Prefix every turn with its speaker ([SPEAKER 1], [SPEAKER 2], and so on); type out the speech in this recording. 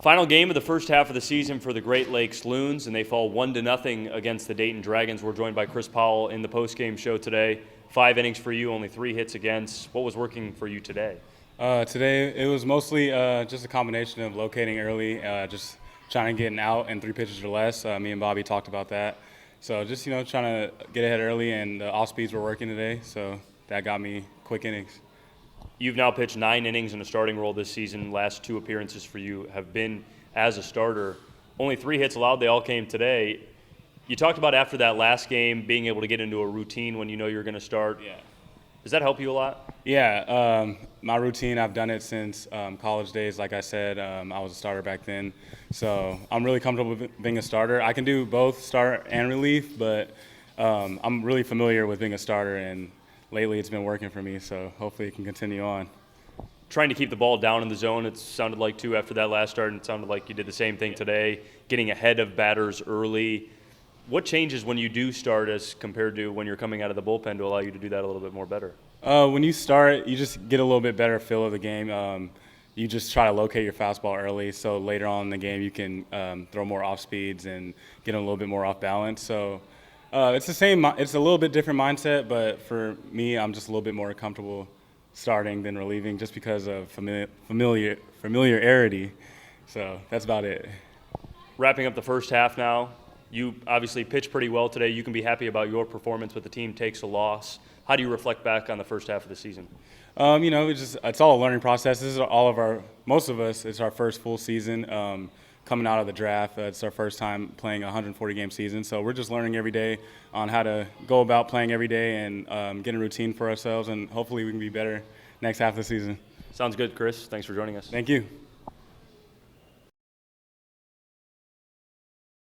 [SPEAKER 1] Final game of the first half of the season for the Great Lakes Loons, and they fall 1-0 against the Dayton Dragons. We're joined by Chris Powell in the postgame show today. 5 innings for you, only 3 hits against. What was working for you today?
[SPEAKER 2] Today it was mostly just a combination of locating early, just trying to get an out and 3 pitches or less. Me and Bobby talked about that. So just, trying to get ahead early, and the off speeds were working today, so that got me quick innings.
[SPEAKER 1] You've now pitched 9 innings in a starting role this season. Last 2 appearances for you have been as a starter. Only 3 hits allowed. They all came today. You talked about after that last game being able to get into a routine when you know you're going to start.
[SPEAKER 2] Yeah.
[SPEAKER 1] Does that help you a lot?
[SPEAKER 2] Yeah, my routine, I've done it since college days. Like I said, I was a starter back then. So I'm really comfortable with being a starter. I can do both start and relief, but I'm really familiar with being a starter, and lately it's been working for me, so hopefully it can continue on.
[SPEAKER 1] Trying to keep the ball down in the zone, it sounded like too after that last start, and it sounded like you did the same thing today, getting ahead of batters early. What changes when you do start as compared to when you're coming out of the bullpen to allow you to do that a little bit more better?
[SPEAKER 2] When you start, you just get a little bit better feel of the game. You just try to locate your fastball early, so later on in the game you can throw more off speeds and get a little bit more off balance. So it's the same. It's a little bit different mindset, but for me, I'm just a little bit more comfortable starting than relieving, just because of familiarity. So that's about it.
[SPEAKER 1] Wrapping up the first half now. You obviously pitched pretty well today. You can be happy about your performance, but the team takes a loss. How do you reflect back on the first half of the season?
[SPEAKER 2] It's all a learning process. This is most of us, it's our first full season coming out of the draft. It's our first time playing a 140-game season, so we're just learning every day on how to go about playing every day and get a routine for ourselves, and hopefully we can be better next half of the season.
[SPEAKER 1] Sounds good, Chris. Thanks for joining us.
[SPEAKER 2] Thank you.